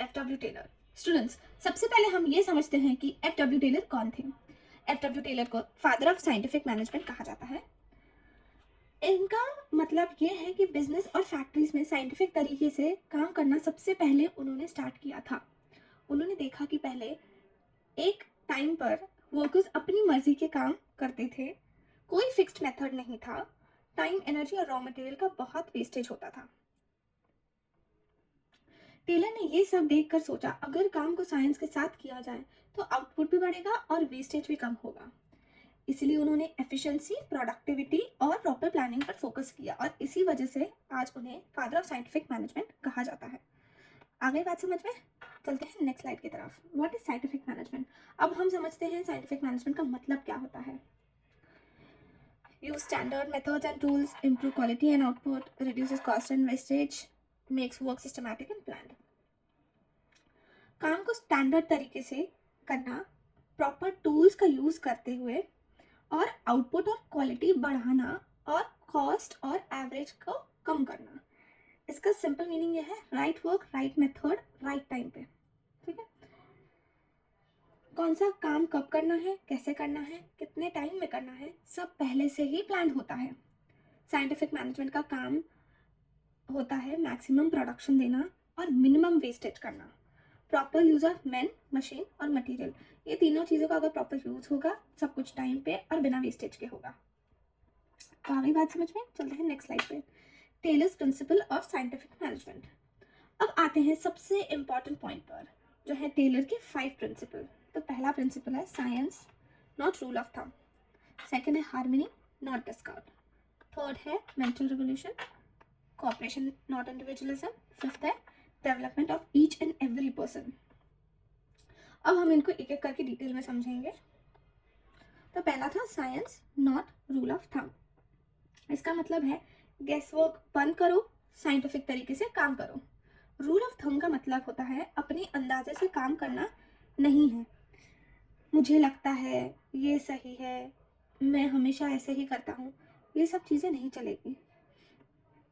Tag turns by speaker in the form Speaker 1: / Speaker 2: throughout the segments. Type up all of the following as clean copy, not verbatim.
Speaker 1: F.W.. Taylor. Students, सबसे पहले हम ये समझते हैं कि एफ.डब्ल्यू. टेलर कौन थे। एफ.डब्ल्यू. टेलर को फादर ऑफ साइंटिफिक मैनेजमेंट कहा जाता है। इनका मतलब ये है कि बिजनेस और फैक्ट्रीज में साइंटिफिक तरीके से काम करना सबसे पहले उन्होंने स्टार्ट किया था। उन्होंने देखा कि पहले एक टाइम पर वर्कर्स अपनी मर्जी के काम करते थे, कोई फिक्स्ड मेथड नहीं था, टाइम, एनर्जी और रॉ मटेरियल का बहुत वेस्टेज होता था। टेलर ने ये सब देखकर सोचा, अगर काम को साइंस के साथ किया जाए तो आउटपुट भी बढ़ेगा और वेस्टेज भी कम होगा। इसलिए उन्होंने एफिशिएंसी, प्रोडक्टिविटी और प्रॉपर प्लानिंग पर फोकस किया और इसी वजह से आज उन्हें फादर ऑफ साइंटिफिक मैनेजमेंट कहा जाता है। आ गई बात समझ में? चलते हैं नेक्स्ट स्लाइड की तरफ। What is scientific management? अब हम समझते हैं साइंटिफिक मैनेजमेंट का मतलब क्या होता है। Use standard methods and tools, improve quality and output, reduces cost and wastage, makes work systematic and planned. काम को स्टैंडर्ड तरीके से करना, प्रॉपर टूल्स का यूज करते हुए और आउटपुट और क्वालिटी बढ़ाना और कॉस्ट और एवरेज को कम करना। इसका सिंपल मीनिंग ये है, right work, right method, right time पे। ठीक है, कौन सा काम कब करना है, कैसे करना है, कितने टाइम में करना है, सब पहले से ही प्लान होता है। साइंटिफिक मैनेजमेंट का काम होता है मैक्सिमम प्रोडक्शन देना और मिनिमम वेस्टेज करना। Proper use of man, machine और मटेरियल, ये तीनों चीज़ों का अगर प्रॉपर यूज होगा, सब कुछ टाइम पे और बिना वेस्टेज के होगा। तो आगे बात समझ में? चलते हैं नेक्स्ट स्लाइड पे। Taylor's principle of scientific management. अब आते हैं सबसे इंपॉर्टेंट पॉइंट पर, जो है टेलर के 5 प्रिंसिपल। तो पहला प्रिंसिपल है science, not rule of thumb. Second है हार्मनी, नॉट डिस्कार्ड। थर्ड है mental revolution, cooperation not individualism. Fifth है development of each and every person. अब हम इनको एक एक करके डिटेल में समझेंगे। तो पहला था science, not rule of thumb. इसका मतलब है गेस वर्क बंद करो, साइंटिफिक तरीके से काम करो। रूल ऑफ थंब का मतलब होता है अपने अंदाजे से काम करना नहीं है। मुझे लगता है ये सही है, मैं हमेशा ऐसे ही करता हूँ, ये सब चीज़ें नहीं चलेगी।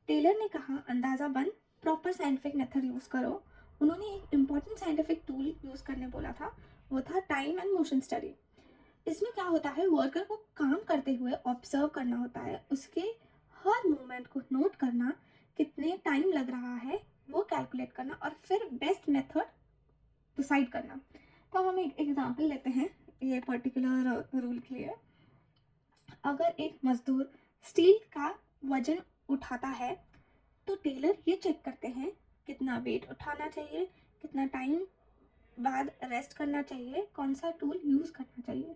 Speaker 1: टेलर ने कहा अंदाज़ा बंद, प्रॉपर साइंटिफिक मेथड यूज़ करो। उन्होंने एक इम्पॉर्टेंट साइंटिफिक टूल यूज़ करने बोला था, वो था टाइम एंड मोशन स्टडी। इसमें क्या होता है, वर्कर को काम करते हुए ऑब्जर्व करना होता है, उसके हर मूवमेंट को नोट करना, कितने टाइम लग रहा है वो कैलकुलेट करना और फिर बेस्ट मेथड डिसाइड करना। तो हम एक एग्जांपल लेते हैं ये पर्टिकुलर रूल के लिए। अगर एक मजदूर स्टील का वजन उठाता है तो टेलर ये चेक करते हैं कितना वेट उठाना चाहिए, कितना टाइम बाद रेस्ट करना चाहिए, कौन सा टूल यूज़ करना चाहिए।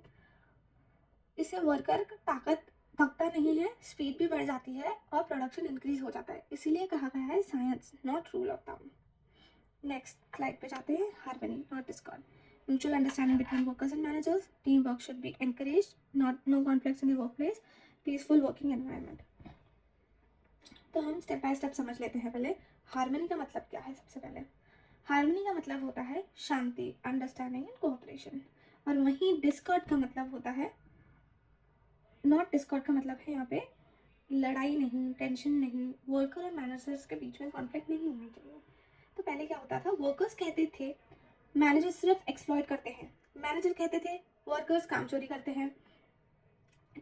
Speaker 1: इससे वर्कर का ताकत थकता नहीं है, स्पीड भी बढ़ जाती है और प्रोडक्शन इंक्रीज हो जाता है। इसीलिए कहा गया है science, not rule of thumb. Next slide पे जाते हैं। Harmony, not Discord. Mutual understanding between workers and managers, team work should be encouraged, not know conflicts in the work place, peaceful working environment. तो हम step by step समझ लेते हैं। पहले harmony का मतलब क्या है। सबसे पहले हार्मनी का मतलब होता है शांति, अंडरस्टैंडिंग एंड कोऑपरेशन। और वहीं डिस्कॉर्ड का मतलब होता है, नॉट डिस्कॉर्ड का मतलब है यहाँ पे लड़ाई नहीं, टेंशन नहीं, वर्कर और मैनेजर्स के बीच में कॉन्फ्लिक्ट नहीं होनी चाहिए। तो पहले क्या होता था, वर्कर्स कहते थे मैनेजर सिर्फ एक्सप्लॉइट करते हैं, मैनेजर कहते थे वर्कर्स काम चोरी करते हैं।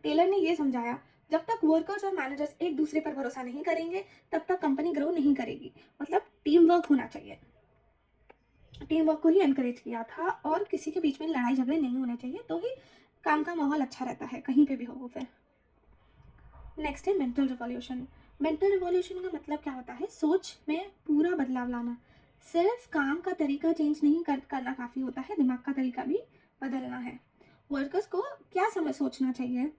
Speaker 1: टेलर ने ये समझाया जब तक वर्कर्स और मैनेजर्स एक दूसरे पर भरोसा नहीं करेंगे तब तक कंपनी ग्रो नहीं करेगी। मतलब टीम वर्क होना चाहिए, टीम वर्क को ही एनकरेज किया था और किसी के बीच में लड़ाई झगड़े नहीं होने चाहिए, तो ही काम का माहौल अच्छा रहता है, कहीं पे भी हो वो। फिर नेक्स्ट है मेंटल रिवॉल्यूशन। मेंटल रिवॉल्यूशन का मतलब क्या होता है, सोच में पूरा बदलाव लाना। सिर्फ काम का तरीका चेंज नहीं करना काफ़ी होता है, दिमाग का तरीका भी बदलना है। वर्कर्स को क्या समझ सोचना चाहिए,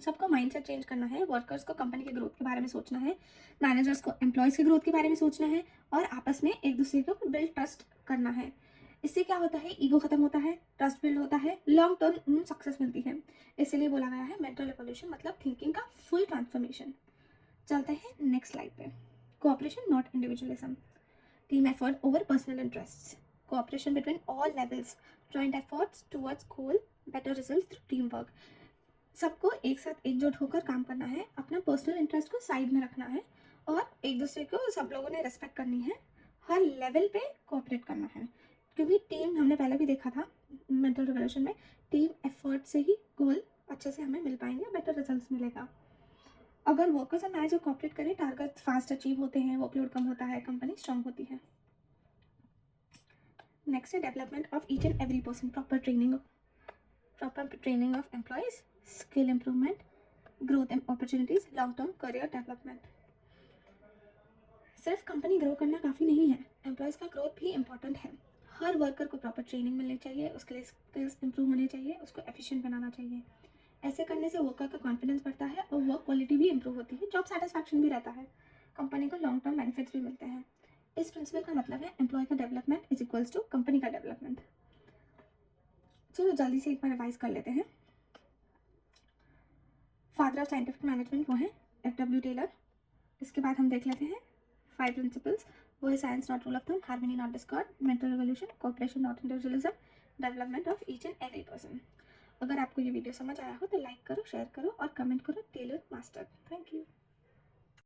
Speaker 1: सबको माइंडसेट चेंज करना है। वर्कर्स को कंपनी के ग्रोथ के बारे में सोचना है, मैनेजर्स को एम्प्लॉयज़ के ग्रोथ के बारे में सोचना है और आपस में एक दूसरे को बिल्ड ट्रस्ट करना है। इससे क्या होता है, ईगो खत्म होता है, ट्रस्ट बिल्ड होता है, लॉन्ग टर्म सक्सेस मिलती है। इसीलिए बोला गया है मेंटल रिवॉल्यूशन मतलब थिंकिंग का फुल ट्रांसफॉर्मेशन। चलते हैं नेक्स्ट स्लाइड पे। Cooperation not individualism, team effort over personal interests, cooperation between all levels, joint efforts towards goal, better result through team work. सबको एक साथ एकजुट होकर काम करना है, अपना पर्सनल इंटरेस्ट को साइड में रखना है और एक दूसरे को सब लोगों ने रिस्पेक्ट करनी है, हर लेवल पे कोऑपरेट करना है, क्योंकि टीम हमने पहले भी देखा था मेंटल रिवोल्यूशन में, टीम एफर्ट से ही गोल अच्छे से हमें मिल पाएंगे, बेटर रिजल्ट्स मिलेगा। अगर वर्कर्स और मैनेजर कोऑपरेट करें, टारगेट फास्ट अचीव होते हैं, वर्कलोड कम होता है, कंपनी स्ट्रांग होती है। नेक्स्ट है development of each and every person, proper training of employees, skill improvement, growth and opportunities, long term career development. सिर्फ कंपनी ग्रो करना काफ़ी नहीं है, एम्प्लॉयज़ का ग्रोथ भी इंपॉर्टेंट है। हर वर्कर को प्रॉपर ट्रेनिंग मिलनी चाहिए, उसके लिए स्किल्स इंप्रूव होने चाहिए, उसको एफिशिएंट बनाना चाहिए। ऐसे करने से वर्कर का कॉन्फिडेंस बढ़ता है और वर्क क्वालिटी भी इंप्रूव होती है, जॉब सेटिस्फैक्शन भी रहता है, कंपनी को लॉन्ग टर्म बेनिफिट्स भी मिलते हैं। इस प्रिंसिपल का मतलब है एम्प्लॉय का development is equals to company का डेवलपमेंट। चलो जल्दी से एक बार रिवाइज कर लेते हैं। फादर ऑफ साइंटिफिक मैनेजमेंट वो है F.W. टेलर। इसके बाद हम देख लेते हैं 5 प्रिंसिपल्स। वो है science not rule of thumb, harmony not Discord, mental revolution, cooperation not individualism, development of each and every person. अगर आपको ये वीडियो समझ आया हो तो लाइक करो, शेयर करो और कमेंट करो टेलर मास्टर। Thank you.